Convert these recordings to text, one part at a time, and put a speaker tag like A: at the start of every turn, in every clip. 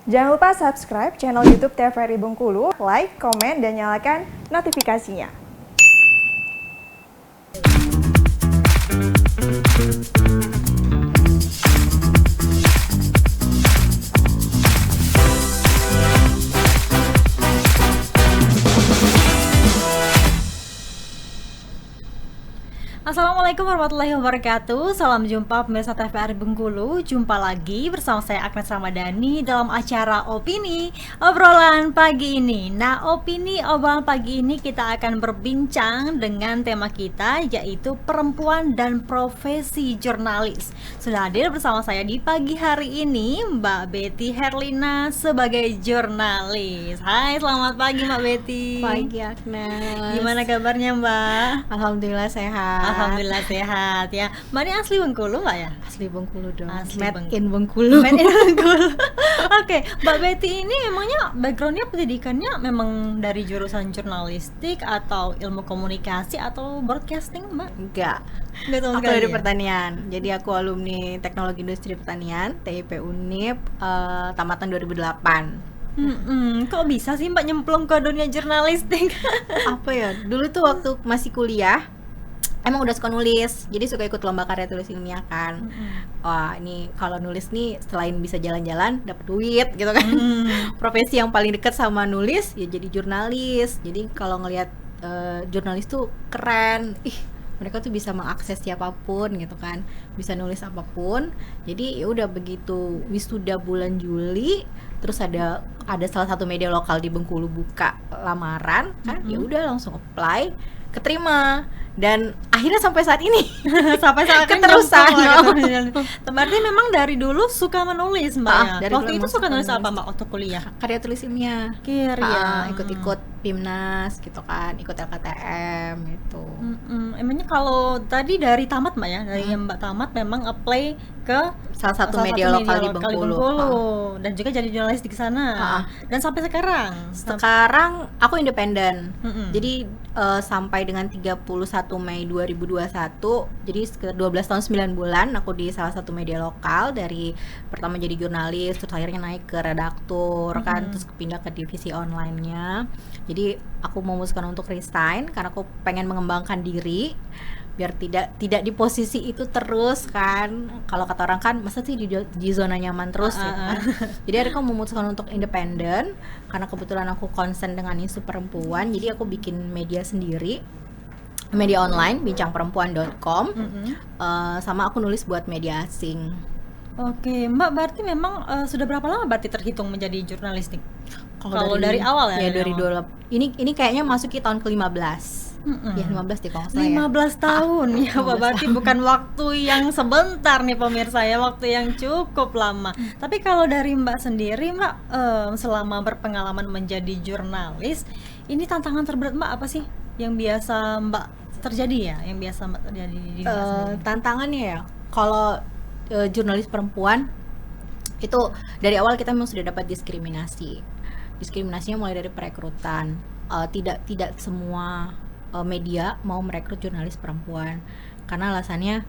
A: Jangan lupa subscribe channel YouTube TVRI Bengkulu, like, komen, dan nyalakan notifikasinya.
B: Assalamualaikum warahmatullahi wabarakatuh. Salam jumpa pemirsa TVRI Bengkulu. Jumpa lagi bersama saya Agnes Ramadhani dalam acara Opini Obrolan Pagi ini. Nah, obrolan pagi ini kita akan berbincang dengan tema kita, yaitu perempuan dan profesi jurnalis. Sudah hadir bersama saya di pagi hari ini Mbak Betty Herlina sebagai jurnalis. Hai, selamat pagi Mbak Betty.
C: Pagi Agnes.
B: Gimana kabarnya Mbak?
C: Alhamdulillah sehat.
B: Alhamdulillah sehat ya. Mbak ini asli Bengkulu Mbak ya?
C: Asli Bengkulu dong.
B: Asli
C: in Bengkulu.
B: Made in Bengkulu. Oke, Mbak Betty ini emangnya backgroundnya pendidikannya memang dari jurusan jurnalistik atau ilmu komunikasi atau broadcasting Mbak?
C: Enggak.
B: Sama
C: Aku
B: sekali
C: dari
B: ya?
C: pertanian. Jadi aku alumni Teknologi Industri Pertanian TIP Unip tamatan 2008.
B: Kok bisa sih Mbak nyemplung ke dunia jurnalistik?
C: Apa ya? Dulu tuh waktu masih kuliah emang udah suka nulis, jadi suka ikut lomba karya tulis ilmiah kan. Wah, ini kalau nulis nih selain bisa jalan-jalan dapat duit gitu kan. Profesi yang paling dekat sama nulis ya jadi jurnalis. Jadi kalau ngelihat jurnalis tuh keren. Mereka tuh bisa mengakses siapapun gitu kan, bisa nulis apapun. Jadi ya udah begitu wisuda bulan Juli, terus ada salah satu media lokal di Bengkulu buka lamaran kan, ya udah langsung apply, keterima. Dan akhirnya sampai saat ini
B: Sampai saat ini
C: keterusan.
B: Berarti memang dari dulu suka menulis Mbak ya?
C: Dari
B: Waktu
C: dulu
B: itu
C: emang
B: suka
C: suka
B: nulis
C: nulis.
B: apa Mbak waktu kuliah?
C: Karya tulis ilmiah. Ikut-ikut PIMNAS gitu kan, ikut LKTM gitu.
B: Emangnya kalau tadi dari tamat Mbak ya? Dari yang Mbak tamat memang apply ke
C: Salah satu media lokal di Bengkulu.
B: Dan juga jadi jurnalis di sana. Dan sampai sekarang?
C: Sekarang aku independen.
B: Mm-mm.
C: Jadi sampai dengan 31 Mei 2021, jadi 12 tahun 9 bulan aku di salah satu media lokal, dari pertama jadi jurnalis, terus akhirnya naik ke redaktur kan, terus pindah ke divisi online-nya. Jadi aku memutuskan untuk resign karena aku pengen mengembangkan diri biar tidak di posisi itu terus kan. Kalau kata orang kan masa sih di zona nyaman terus ya kan? Jadi akhirnya aku memutuskan untuk independen karena kebetulan aku concern dengan isu perempuan. Jadi aku bikin media sendiri, media online bincangperempuan.com. Sama aku nulis buat media asing.
B: Oke, Mbak berarti memang sudah berapa lama berarti terhitung menjadi jurnalistik? Kalau dari awal ya?
C: Ya dari dulu. Ini kayaknya masuki tahun ke-15. Ya 15 deh kalau nggak salah ya.
B: 15 tahun ya Pak, berarti bukan waktu yang sebentar nih pemirsa ya, waktu yang cukup lama. Tapi kalau dari Mbak sendiri Mbak, selama berpengalaman menjadi jurnalis, ini tantangan terberat Mbak apa sih yang biasa Mbak terjadi ya, yang biasa Mbak terjadi di Mbak sendiri?
C: Tantangannya ya, kalau jurnalis perempuan itu dari awal kita memang sudah dapat diskriminasinya mulai dari perekrutan. Tidak semua media mau merekrut jurnalis perempuan karena alasannya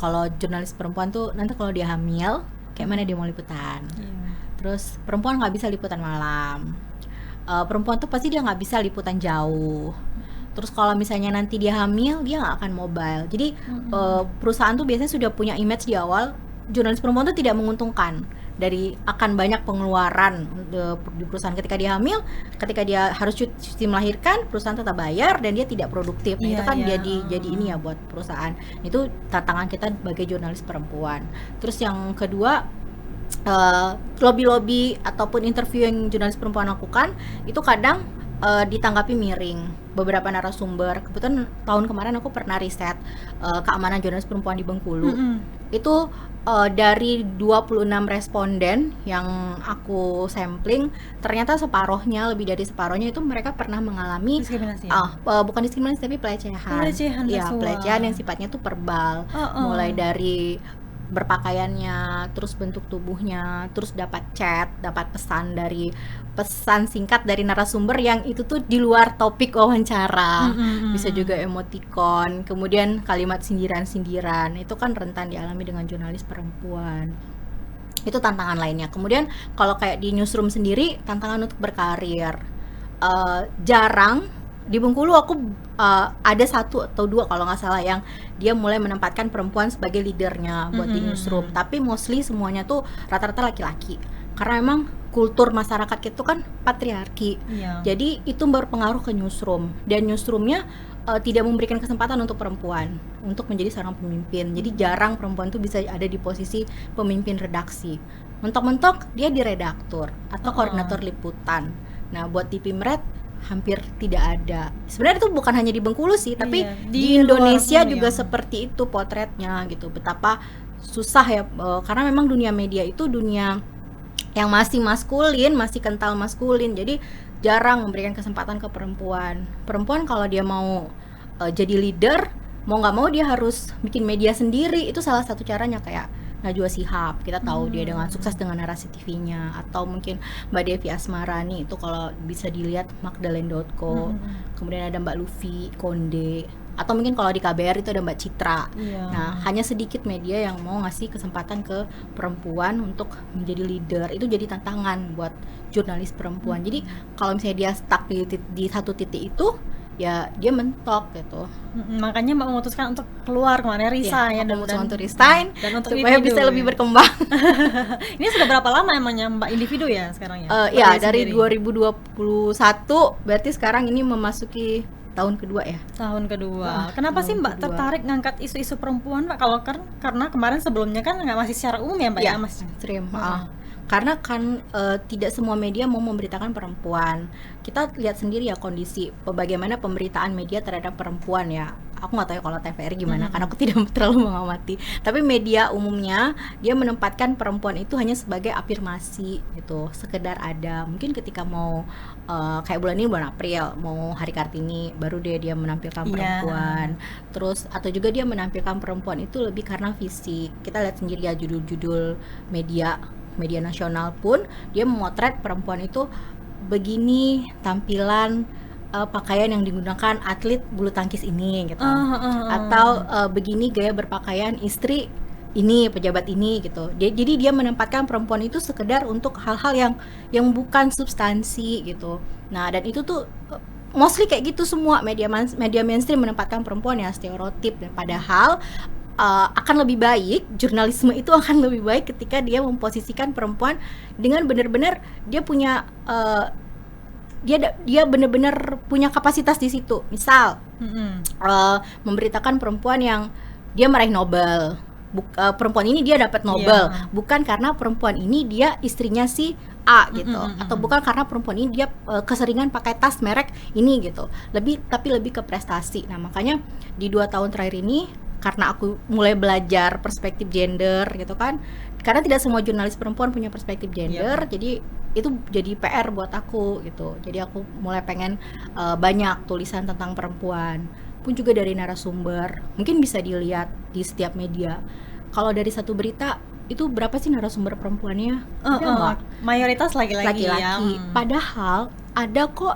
C: kalau jurnalis perempuan tuh nanti kalau dia hamil kayak mana dia mau liputan. Terus perempuan nggak bisa liputan malam, perempuan tuh pasti dia nggak bisa liputan jauh. Terus kalau misalnya nanti dia hamil dia nggak akan mobile. Jadi perusahaan tuh biasanya sudah punya image di awal jurnalis perempuan tuh tidak menguntungkan, dari akan banyak pengeluaran di perusahaan ketika dia hamil, ketika dia harus cuti melahirkan, perusahaan tetap bayar dan dia tidak produktif. Nah, itu kan jadi ini ya buat perusahaan. Itu tantangan kita sebagai jurnalis perempuan. Terus yang kedua, lobby ataupun interview yang jurnalis perempuan lakukan itu kadang ditanggapi miring beberapa narasumber. Kebetulan tahun kemarin aku pernah riset keamanan jurnalis perempuan di Bengkulu. Itu dari 26 responden yang aku sampling, ternyata lebih dari separohnya itu mereka pernah mengalami
B: Diskriminasi ya?
C: Bukan diskriminasi tapi pelecehan. Ya,
B: seksual.
C: pelecehan yang sifatnya tuh verbal, mulai dari berpakaiannya, terus bentuk tubuhnya, terus dapat chat, dapat pesan singkat dari narasumber yang itu tuh di luar topik wawancara. Bisa juga emoticon, kemudian kalimat sindiran-sindiran. Itu kan rentan dialami dengan jurnalis perempuan. Itu tantangan lainnya. Kemudian kalau kayak di newsroom sendiri, tantangan untuk berkarir. Jarang di Bengkulu aku ada 1 atau 2 kalau nggak salah yang dia mulai menempatkan perempuan sebagai leadernya buat di newsroom. Tapi mostly semuanya tuh rata-rata laki-laki. Karena emang kultur masyarakat itu kan patriarki.
B: Iya.
C: Jadi itu berpengaruh ke newsroom, dan newsroomnya tidak memberikan kesempatan untuk perempuan untuk menjadi seorang pemimpin. Jadi jarang perempuan tuh bisa ada di posisi pemimpin redaksi. Mentok-mentok dia di redaktur atau koordinator liputan. Nah, buat di Pimret hampir tidak ada. Sebenarnya itu bukan hanya di Bengkulu sih, tapi
B: Iya,
C: di
B: di luar
C: Indonesia
B: pun
C: juga
B: ya.
C: seperti itu potretnya gitu. Betapa susah ya, karena memang dunia media itu dunia yang masih maskulin, masih kental maskulin. Jadi jarang memberikan kesempatan ke perempuan. Perempuan kalau dia mau jadi leader, mau nggak mau dia harus bikin media sendiri. Itu salah satu caranya. Kayak Najwa Shihab, kita tahu dia dengan sukses dengan narasi TV-nya, atau mungkin Mbak Devi Asmarani itu kalau bisa dilihat Magdalene.co. Kemudian ada Mbak Luffy Konde, atau mungkin kalau di KBR itu ada Mbak Citra.
B: Iya.
C: Nah, hanya sedikit media yang mau ngasih kesempatan ke perempuan untuk menjadi leader. Itu jadi tantangan buat jurnalis perempuan. Jadi kalau misalnya dia stuck di satu titik itu, ya dia mentok gitu.
B: Makanya Mbak memutuskan untuk keluar kemana, resign ya,
C: Aku memutuskan untuk resign
B: dan untuk
C: supaya
B: individu
C: bisa
B: ya.
C: lebih berkembang.
B: Ini sudah berapa lama emangnya Mbak individu ya sekarang ya?
C: Ya,
B: Berdiri
C: dari
B: sendiri.
C: 2021 berarti sekarang ini memasuki tahun kedua ya.
B: Tahun kedua.
C: Wah,
B: Kenapa sih
C: tahun
B: Mbak
C: kedua.
B: tertarik ngangkat isu-isu perempuan Mbak? Kalau karena kemarin sebelumnya kan nggak masih secara umum ya Mbak ya, Mas.
C: Stream. Karena kan tidak semua media mau memberitakan perempuan. Kita lihat sendiri ya kondisi bagaimana pemberitaan media terhadap perempuan ya. Aku nggak tahu ya kalau TVRI gimana, karena aku tidak terlalu mengamati. Tapi media umumnya dia menempatkan perempuan itu hanya sebagai afirmasi gitu, sekedar ada. Mungkin ketika mau kayak bulan ini bulan April mau Hari Kartini, baru dia menampilkan
B: Iya.
C: perempuan. Terus atau juga dia menampilkan perempuan itu lebih karena fisik. Kita lihat sendiri ya judul-judul media nasional pun dia memotret perempuan itu begini tampilan pakaian yang digunakan atlet bulu tangkis ini gitu, atau begini gaya berpakaian istri ini, pejabat ini gitu. Jadi dia menempatkan perempuan itu sekedar untuk hal-hal yang bukan substansi gitu. Nah, dan itu tuh mostly kayak gitu semua media mainstream menempatkan perempuan ya stereotip. Padahal akan lebih baik, jurnalisme itu akan lebih baik ketika dia memposisikan perempuan dengan benar-benar dia punya dia benar-benar punya kapasitas di situ. Misal memberitakan perempuan yang dia meraih Nobel. Perempuan ini dia dapat Nobel, bukan karena perempuan ini dia istrinya si A gitu, atau bukan karena perempuan ini dia keseringan pakai tas merek ini gitu. Tapi lebih ke prestasi. Nah, makanya di 2 tahun terakhir ini karena aku mulai belajar perspektif gender gitu kan, karena tidak semua jurnalis perempuan punya perspektif gender, jadi itu jadi PR buat aku gitu. Jadi aku mulai pengen banyak tulisan tentang perempuan, pun juga dari narasumber. Mungkin bisa dilihat di setiap media. Kalau dari satu berita itu berapa sih narasumber perempuannya? Ada nggak?
B: Mayoritas laki-laki ya.
C: Padahal ada kok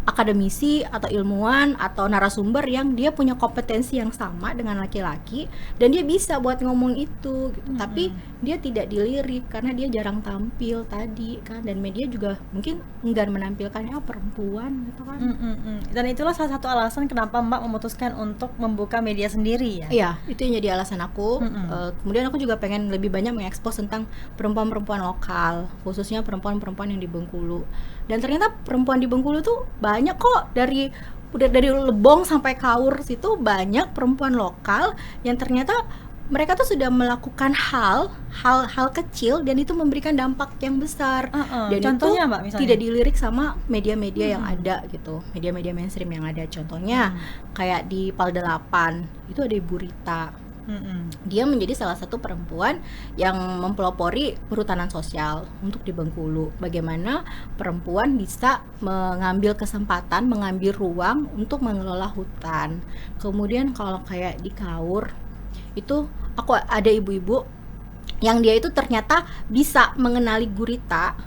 C: akademisi atau ilmuwan atau narasumber yang dia punya kompetensi yang sama dengan laki-laki dan dia bisa buat ngomong itu gitu. Tapi dia tidak dilirik karena dia jarang tampil tadi kan, dan media juga mungkin enggan menampilkannya perempuan gitu kan.
B: Dan itulah salah satu alasan kenapa Mbak memutuskan untuk membuka media sendiri ya.
C: Iya, itu yang jadi alasan aku. Kemudian aku juga pengen lebih banyak mengekspos tentang perempuan-perempuan lokal, khususnya perempuan-perempuan yang di Bengkulu. Dan ternyata perempuan di Bengkulu tuh banyak kok, dari Lebong sampai Kaur situ banyak perempuan lokal yang ternyata mereka tuh sudah melakukan hal kecil dan itu memberikan dampak yang besar. Dan
B: contohnya
C: itu
B: Mbak misalnya
C: tidak dilirik sama media-media yang ada gitu, media-media mainstream yang ada. Contohnya kayak di Pal 8 itu ada Ibu Rita. Dia menjadi salah satu perempuan yang mempelopori perhutanan sosial untuk di Bengkulu. Bagaimana perempuan bisa mengambil kesempatan, mengambil ruang untuk mengelola hutan. Kemudian kalau kayak di Kaur itu aku ada ibu-ibu yang dia itu ternyata bisa mengenali gurita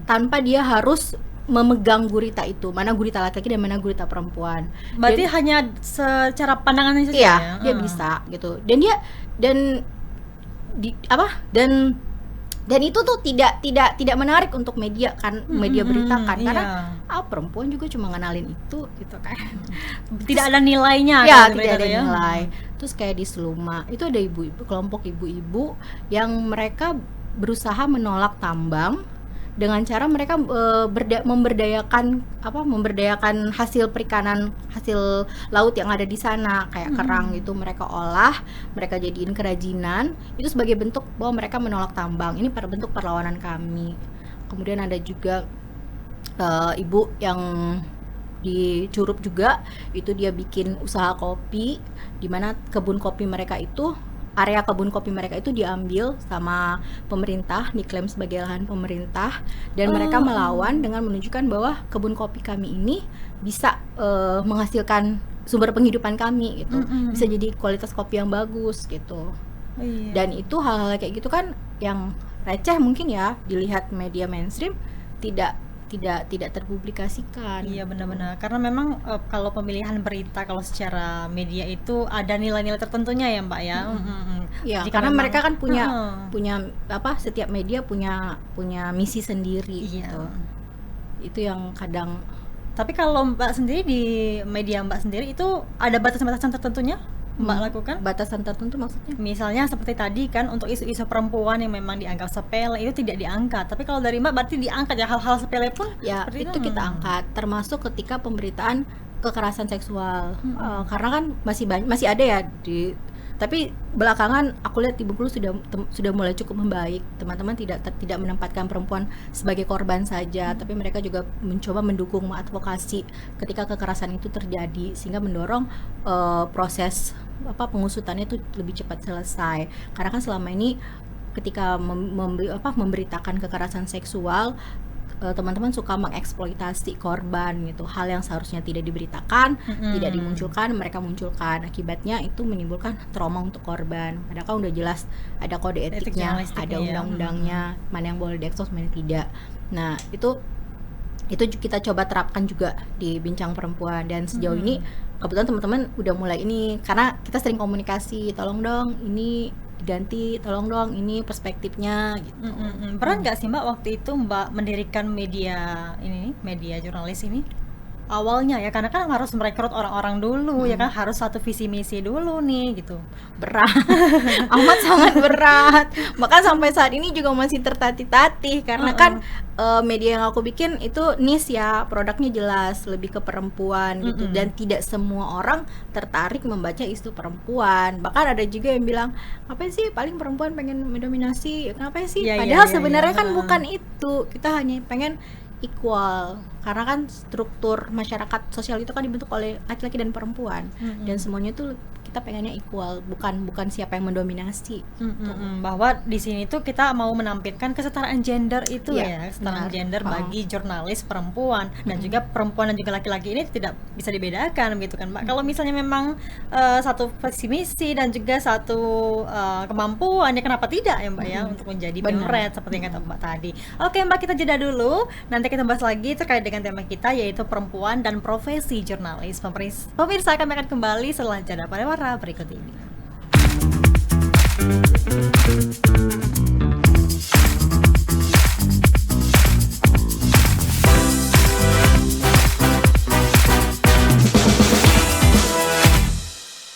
C: tanpa dia harus memegang gurita itu, mana gurita laki-laki dan mana gurita perempuan.
B: Berarti hanya secara pandangannya saja
C: iya,
B: ya?
C: dia bisa gitu. Dan Dan itu tuh tidak menarik untuk media kan, media berita kan, karena perempuan juga cuma ngenalin itu gitu kan.
B: Tidak ada nilainya
C: Ya,
B: kalau di
C: tidak
B: berita
C: ada
B: tuh ya.
C: nilai. Terus kayak di Seluma itu ada kelompok ibu-ibu yang mereka berusaha menolak tambang dengan cara mereka memberdayakan hasil perikanan, hasil laut yang ada di sana, kayak kerang itu mereka olah, mereka jadiin kerajinan, itu sebagai bentuk bahwa mereka menolak tambang. Ini pada bentuk perlawanan kami. Kemudian ada juga ibu yang di Curup juga, itu dia bikin usaha kopi, di mana area kebun kopi mereka itu diambil sama pemerintah, diklaim sebagai lahan pemerintah, dan mereka melawan dengan menunjukkan bahwa kebun kopi kami ini bisa menghasilkan sumber penghidupan kami gitu, bisa jadi kualitas kopi yang bagus gitu. Dan itu hal-hal kayak gitu kan yang receh mungkin ya dilihat media mainstream, tidak terpublikasikan.
B: Iya, benar-benar. Karena memang kalau pemilihan berita kalau secara media itu ada nilai-nilai tertentunya ya, Mbak ya.
C: Ya,
B: Jika
C: karena
B: memang-
C: mereka kan punya setiap media punya misi sendiri gitu. Itu yang kadang.
B: Tapi kalau Mbak sendiri di media Mbak sendiri itu ada batasan-batasan tertentunya Mbak lakukan?
C: Batasan tertentu maksudnya?
B: Misalnya seperti tadi kan, untuk isu-isu perempuan yang memang dianggap sepele itu tidak diangkat. Tapi kalau dari Mbak berarti diangkat ya, hal-hal sepele pun
C: Ya,
B: seperti
C: itu kita angkat, termasuk ketika pemberitaan kekerasan seksual. Karena kan masih ada ya tapi belakangan aku lihat di Bengkulu sudah mulai cukup membaik. Teman-teman tidak menempatkan perempuan sebagai korban saja, tapi mereka juga mencoba mendukung, mengadvokasi ketika kekerasan itu terjadi, sehingga mendorong proses pengusutannya itu lebih cepat selesai. Karena kan selama ini ketika memberitakan kekerasan seksual, teman-teman suka mengeksploitasi korban gitu, hal yang seharusnya tidak diberitakan, tidak dimunculkan, mereka munculkan. Akibatnya itu menimbulkan trauma untuk korban. Padahal kan udah jelas ada kode etiknya, ada undang-undangnya, mana yang boleh diekspos, mana yang tidak. Nah, itu kita coba terapkan juga di Bincang Perempuan, dan sejauh ini kebetulan teman-teman udah mulai ini, karena kita sering komunikasi, tolong dong ini diganti, tolong dong ini perspektifnya gitu.
B: Pernah nggak sih Mbak waktu itu Mbak mendirikan media jurnalis ini? Awalnya ya, karena kan harus merekrut orang-orang dulu ya kan, harus satu visi misi dulu nih gitu.
C: Berat, amat sangat berat. Bahkan sampai saat ini juga masih tertatih-tatih karena kan media yang aku bikin itu niche ya, produknya jelas lebih ke perempuan gitu, dan tidak semua orang tertarik membaca isu perempuan. Bahkan ada juga yang bilang, apa sih paling perempuan pengen mendominasi, kenapa sih? Padahal sebenarnya kan bukan itu, kita hanya pengen equal, karena kan struktur masyarakat sosial itu kan dibentuk oleh laki-laki dan perempuan, dan semuanya tuh kita pengennya equal, bukan siapa yang mendominasi.
B: Bahwa di sini tuh kita mau menampilkan kesetaraan gender itu ya, kesetaraan gender bagi jurnalis perempuan, dan juga perempuan dan juga laki-laki ini tidak bisa dibedakan gitu kan Mbak. Kalau misalnya memang satu visi misi dan juga satu kemampuan, ya kenapa tidak ya Mbak ya, untuk menjadi pemret seperti yang kata Mbak tadi. Oke Mbak, kita jeda dulu, nanti kita bahas lagi terkait dengan tema kita, yaitu perempuan dan profesi jurnalis. Pemirsa, kami akan kembali setelah jeda pariwara berikut ini.